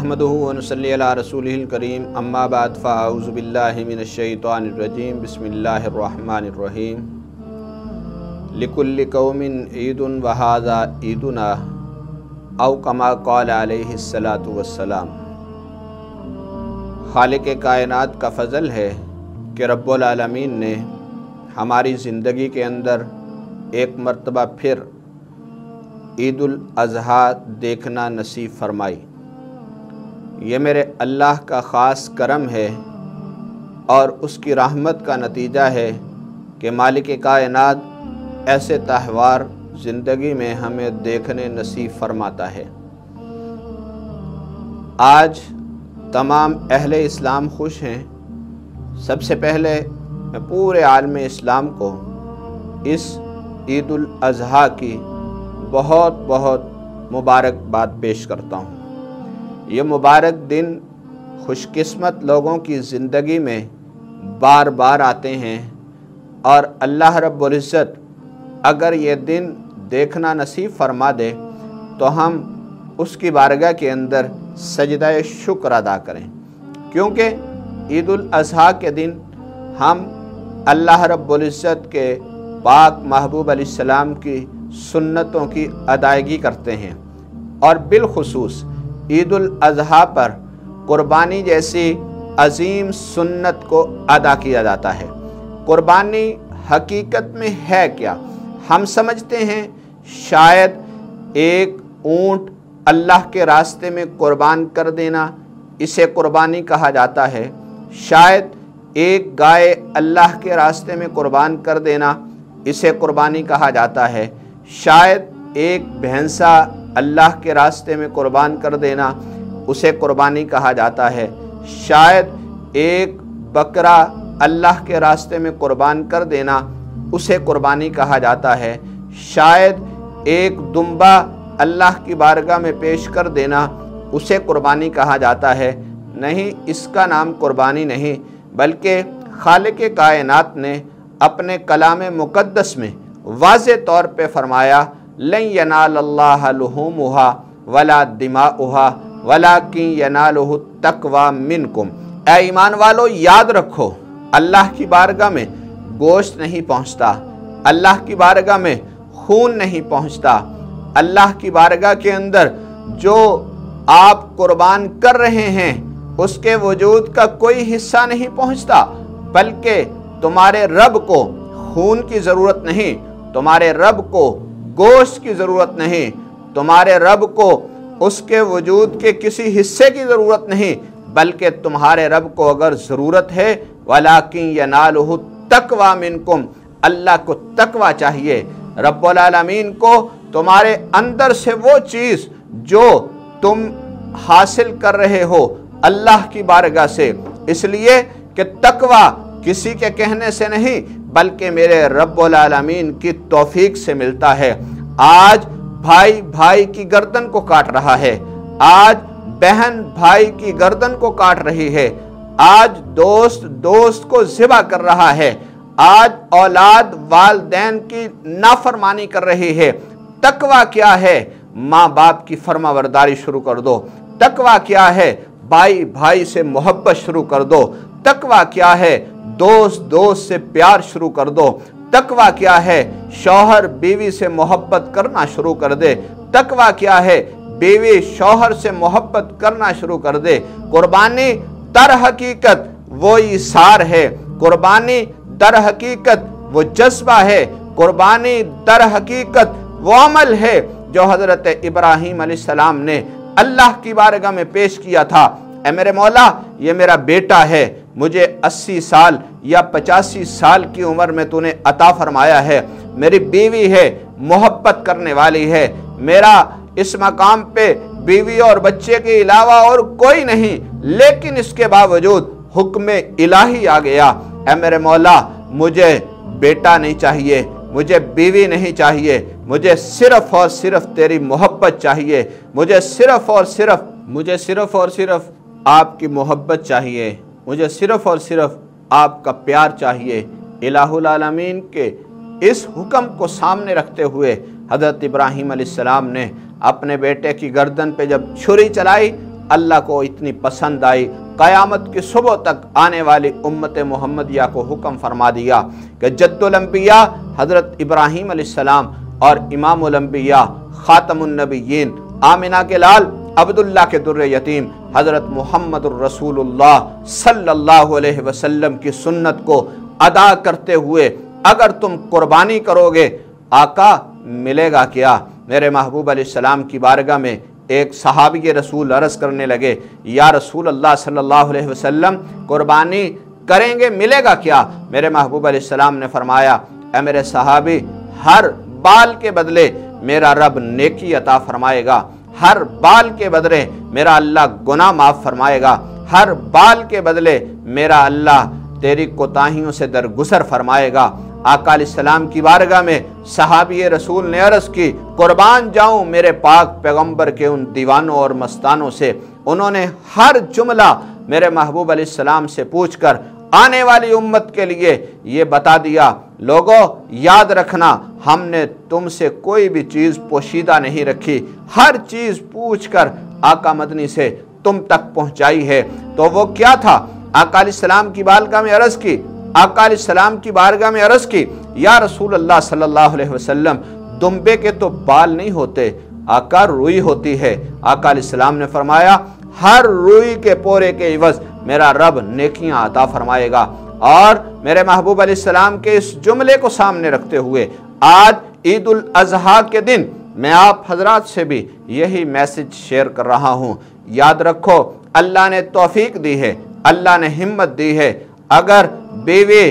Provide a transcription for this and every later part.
नहमदुहु व नुसल्ली अला रसूलिहिल करीम अम्मा बाद फ़अऊज़ु बिल्लाहि मिनश शैतानिर रजीम बिस्मिल्लाहिर रहमानिर रहीम। लिकुल्लि कौमिन ईदुन व हाज़ा ईदुना औ कमा क़ाल अलैहिस्सलातु वस्सलाम। खालिक़ कायनात का फ़ज़ल है कि रब्बुल आलमीन ने हमारी ज़िंदगी के अंदर एक मरतबा फिर ईदुल अज़हा देखना नसीब फरमाई। ये मेरे अल्लाह का ख़ास करम है और उसकी रहमत का नतीजा है कि मालिक कायनात ऐसे त्यौहार ज़िंदगी में हमें देखने नसीब फरमाता है। आज तमाम अहले इस्लाम खुश हैं। सबसे पहले मैं पूरे आलम इस्लाम को इस ईदुल अज़हा की बहुत बहुत मुबारकबाद पेश करता हूँ। ये मुबारक दिन खुशकिस्मत लोगों की ज़िंदगी में बार बार आते हैं और अल्लाह रब्बुल इज़्ज़त अगर ये दिन देखना नसीब फरमा दे तो हम उसकी बारगाह के अंदर सजदा शुक्र अदा करें, क्योंकि ईदुल अज़हा के दिन हम अल्लाह रब्बुल इज़्ज़त के पाक महबूब अलैहिस्सलाम की सुन्नतों की अदायगी करते हैं और बिलखुसूस ईदुल अज़हा पर कुर्बानी जैसी अजीम सुन्नत को अदा किया जाता है। कुर्बानी हकीकत में है क्या? हम समझते हैं शायद एक ऊँट अल्लाह के रास्ते में कुर्बान कर देना इसे कुर्बानी कहा जाता है। शायद एक गाय अल्लाह के रास्ते में कुर्बान कर देना इसे कुर्बानी कहा जाता है। शायद एक भैंसा अल्लाह के रास्ते में कुर्बान कर देना उसे कुर्बानी कहा जाता है। शायद एक बकरा अल्लाह के रास्ते में कुर्बान कर देना उसे कुर्बानी कहा जाता है। शायद एक दुम्बा अल्लाह की बारगाह में पेश कर देना उसे कुर्बानी कहा जाता है। नहीं, इसका नाम कुर्बानी नहीं, बल्कि खालिक़ कायनात ने अपने कलाम मुक़द्दस में वाज़े तौर पे फरमाया, लन यनालल्लाह लुहूमुहा वला दिमाउहा वलाकिन यनालुहु तक़वा मिनकुम। ऐ ईमान वालो, याद रखो, अल्लाह की बारगाह में गोश्त नहीं पहुँचता, अल्लाह की बारगाह में खून नहीं पहुँचता, अल्लाह की बारगाह के अंदर जो आप कुर्बान कर रहे हैं उसके वजूद का कोई हिस्सा नहीं पहुँचता, बल्कि तुम्हारे रब को खून की ज़रूरत नहीं, तुम्हारे रब को गोश्त की ज़रूरत नहीं, तुम्हारे रब को उसके वजूद के किसी हिस्से की ज़रूरत नहीं, बल्कि तुम्हारे रब को अगर ज़रूरत है वलाकिन यनालुहु तक़वा मिनकुम, अल्लाह को तक़वा चाहिए। रब्बुल आलमीन को तुम्हारे अंदर से वो चीज़ जो तुम हासिल कर रहे हो अल्लाह की बारगाह से, इसलिए कि तक़वा किसी के कहने से नहीं बल्कि मेरे रब्बुल आलमीन की तौफीक से मिलता है। आज भाई भाई की गर्दन को काट रहा है, आज बहन भाई की गर्दन को काट रही है, आज दोस्त दोस्त को ज़िबा कर रहा है, आज औलाद वालिदैन की नाफरमानी कर रही है। तक़वा क्या है? माँ बाप की फरमाबरदारी शुरू कर दो। तक़वा क्या है? भाई भाई से मोहब्बत शुरू कर दो। तक़वा क्या है? दोस्त दोस्त से प्यार शुरू कर दो। तक़वा क्या है? शौहर बीवी से मोहब्बत करना शुरू कर दे। तक़वा क्या है? बीवी शौहर से मोहब्बत करना शुरू कर दे। कुर्बानी दर हकीकत वो इसार है, कुर्बानी दर हकीकत वो जज्बा है, कुर्बानी दर हकीकत वो अमल है जो हज़रत इब्राहीम अलैहिस्सलाम ने अल्लाह की बारगाह में पेश किया था। ऐ मेरे मौला, ये मेरा बेटा है, मुझे 80 साल या 85 साल की उम्र में तूने अता फरमाया है, मेरी बीवी है, मोहब्बत करने वाली है, मेरा इस मकाम पे बीवी और बच्चे के अलावा और कोई नहीं, लेकिन इसके बावजूद हुक्म इलाही आ गया। ऐ मेरे मौला, मुझे बेटा नहीं चाहिए, मुझे बीवी नहीं चाहिए, मुझे सिर्फ और सिर्फ तेरी मोहब्बत चाहिए, मुझे सिर्फ और सिर्फ आपकी मोहब्बत चाहिए, मुझे सिर्फ और सिर्फ आपका प्यार चाहिए। इलाहुल आलमीन के इस हुक्म को सामने रखते हुए हज़रत इब्राहीम अलैहिस्सलाम ने अपने बेटे की गर्दन पे जब छुरी चलाई अल्लाह को इतनी पसंद आई, क़यामत की सुबह तक आने वाली उम्मत मोहम्मदिया को हुक्म फरमा दिया कि जद्दुल अंबिया हज़रत इब्राहीम अलैहिस्सलाम और इमामुल अंबिया ख़ातमुन नबिय्यीन आमिना के लाल अब्दुल्लाह के दुर्रे यतीम हज़रत मुहम्मदुर रसूलुल्लाह सल्लल्लाहु अलैहि वसल्लम की सुन्नत को अदा करते हुए अगर तुम कुर्बानी करोगे, आका मिलेगा क्या? मेरे महबूब अलैहिस्सलाम की बारगाह में एक सहाबी रसूल अर्ज़ करने लगे, या रसूल अल्लाह सल्लल्लाहु अलैहि वसल्लम कुर्बानी करेंगे, मिलेगा क्या? मेरे महबूब अलैहिस्सलाम ने फरमाया, ऐ मेरे सहाबी, हर बाल के बदले मेरा रब नेकी अता फरमाएगा, हर बाल के बदले मेरा अल्लाह गुनाह माफ़ फरमाएगा, हर बाल के बदले मेरा अल्लाह तेरी कोताहियों से दरगुजर फरमाएगा। आका अलैहिस्सलाम की बारगाह में सहाबी रसूल ने अर्ज़ की, कुर्बान जाऊं मेरे पाक पैगंबर के उन दीवानों और मस्तानों से। उन्होंने हर जुमला मेरे महबूब अलैहिस्सलाम से पूछकर आने वाली उम्मत के लिए ये बता दिया, लोगों याद रखना, हमने तुमसे कोई भी चीज़ पोशीदा नहीं रखी, हर चीज़ पूछकर आका मदनी से तुम तक पहुंचाई है। तो वो क्या था? आका अलैहिस्सलाम की बारगाह में अर्ज़ की, आका अलैहिस्सलाम की बारगाह में अर्ज़ की, या रसूल अल्लाह सल्लल्लाहु अलैहि वसल्लम, दुम्बे के तो बाल नहीं होते, आका रुई होती है। आका अलैहिस्सलाम ने फरमाया, हर रुई के पोरे के इवज़ मेरा रब नेकियां अता फरमाएगा। और मेरे महबूब अलैहिस्सलाम के इस जुमले को सामने रखते हुए आज ईद उल अज़हा के दिन मैं आप हजरात से भी यही मैसेज शेयर कर रहा हूँ। याद रखो, अल्लाह ने तौफीक दी है, अल्लाह ने हिम्मत दी है। अगर बीवी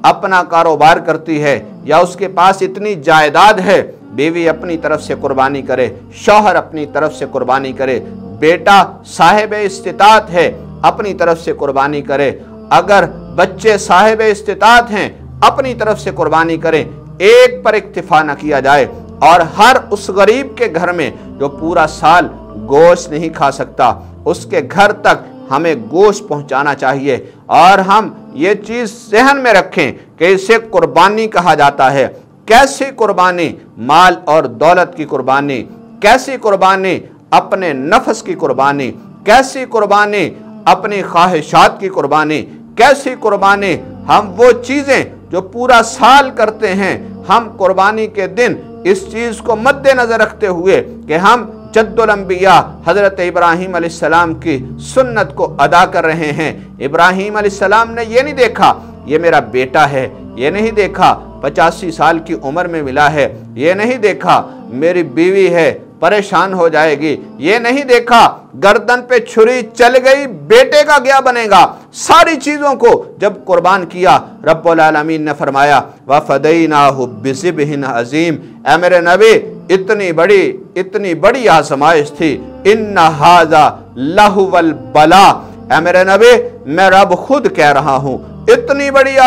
अपना कारोबार करती है या उसके पास इतनी जायदाद है, बीवी अपनी तरफ से कुर्बानी करे, शौहर अपनी तरफ से कुर्बानी करे, बेटा साहिब इस्तिताअत है अपनी तरफ से कुर्बानी करे, अगर बच्चे साहिब इस्तिताअत हैं अपनी तरफ से कुर्बानी करें, एक पर इक्तिफा न किया जाए। और हर उस गरीब के घर में जो पूरा साल गोश्त नहीं खा सकता, उसके घर तक हमें गोश्त पहुंचाना चाहिए। और हम ये चीज़ ज़हन में रखें कि इसे कुर्बानी कहा जाता है। कैसी कुर्बानी? माल और दौलत की कुर्बानी। कैसी कुर्बानी? अपने नफ्स की कुर्बानी। कैसी कुर्बानी? अपनी ख्वाहिशात की कुर्बानी। कैसी कुर्बानी? हम वो चीज़ें जो पूरा साल करते हैं, हम कुर्बानी के दिन इस चीज़ को मद्देनज़र रखते हुए कि हम जद्दुल अंबिया हज़रत इब्राहीम अलैहिस्सलाम की सुन्नत को अदा कर रहे हैं। इब्राहीम अलैहिस्सलाम ने ये नहीं देखा ये मेरा बेटा है, ये नहीं देखा 85 साल की उम्र में मिला है, ये नहीं देखा मेरी बीवी है परेशान हो जाएगी, ये नहीं देखा गर्दन पे छुरी चल गई बेटे का क्या बनेगा। सारी चीज़ों को जब कुर्बान किया, रब्बुल आलमीन ने फरमाया वफ़दैनाहु बिज़िब्हिन अज़ीम। ऐ मेरे नबी, इतनी बड़ी आज़माइश थी, इन्ना हाज़ा लहुवल बला। ऐ मेरे नबी, मैं रब खुद कह रहा हूँ, इतनी बड़ी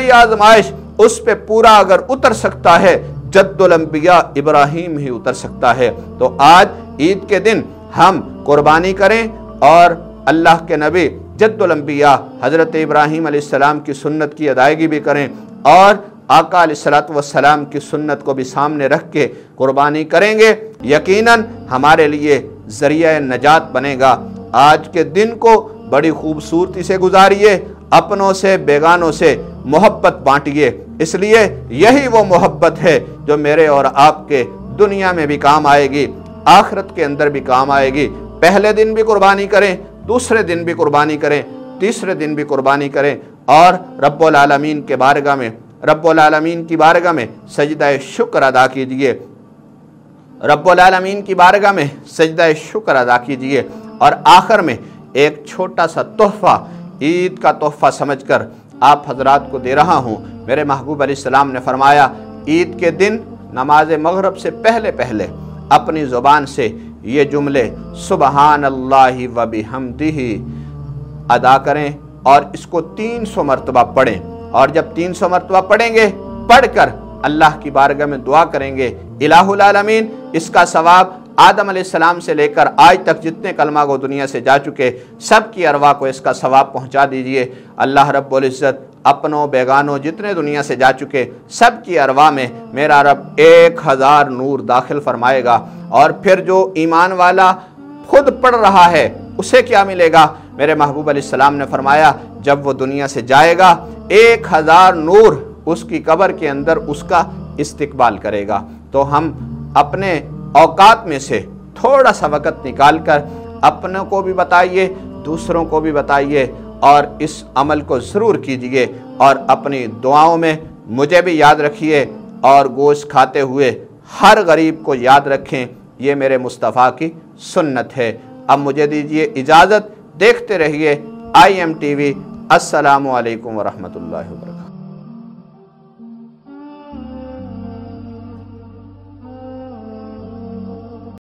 आज़माइश उस पे पूरा अगर उतर सकता है, जद्दुल अंबिया इब्राहीम ही उतर सकता है। तो आज ईद के दिन हम कुर्बानी करें और अल्लाह के नबी जद्दुल अंबिया हज़रत इब्राहीम अलैहिस्सलाम की सुन्नत की अदायगी भी करें और आका अलैहिस्सलातु वस्सलाम की सुन्नत को भी सामने रख के कुर्बानी करेंगे। यकीनन हमारे लिए ज़रिया नजात बनेगा। आज के दिन को बड़ी खूबसूरती से गुजारिए, अपनों से बेगानों से मोहब्बत बांटिए। इसलिए यही वो मोहब्बत है जो मेरे और आपके दुनिया में भी काम आएगी, आखिरत के अंदर भी काम आएगी। पहले दिन भी कुर्बानी करें, दूसरे दिन भी कुर्बानी करें, तीसरे दिन भी कुर्बानी करें और रब्बुल आलमीन की बारगाह में सजदा शुक्र अदा कीजिए। रब्बुल आलमीन की बारगाह में सजदा शुक्र अदा कीजिए। और आखिर में एक छोटा सा तोहफ़ा, ईद का तोहफ़ा समझकर आप हजरात को दे रहा हूँ। मेरे महबूब अलैहिस्सलाम ने फरमाया, ईद के दिन नमाज मगरिब से पहले अपनी ज़ुबान से ये जुमले सुबहानल्लाहि व बिहम्दिही अदा करें और इसको 300 मरतबा पढ़ें। और जब 300 मरतबा पढ़ेंगे, पढ़कर अल्लाह की बारगाह में दुआ करेंगे, इलाहुल आलमीन इसका सवाब आदम अलैहिस्सलाम से लेकर आज तक जितने कलमा को दुनिया से जा चुके सब की अरवा को इसका सवाब पहुंचा दीजिए। अल्लाह रब्बुल इज़्ज़त अपनों बेगानों जितने दुनिया से जा चुके सब की अरवा में मेरा रब 1000 नूर दाखिल फरमाएगा। और फिर जो ईमान वाला खुद पढ़ रहा है उसे क्या मिलेगा? मेरे महबूब अलैहिस्सलाम ने फरमाया, जब वो दुनिया से जाएगा 1000 नूर उसकी कब्र के अंदर उसका इस्तिकबाल करेगा। तो हम अपने औकात में से थोड़ा सा वक़्त निकाल कर अपनों को भी बताइए, दूसरों को भी बताइए और इस अमल को ज़रूर कीजिए और अपनी दुआओं में मुझे भी याद रखिए और गोश्त खाते हुए हर गरीब को याद रखें। ये मेरे मुस्तफ़ा की सुन्नत है। अब मुझे दीजिए इजाज़त, देखते रहिए IM TV। अस्सलामु अलैकुम व रहमतुल्लाहि व बरकातहू।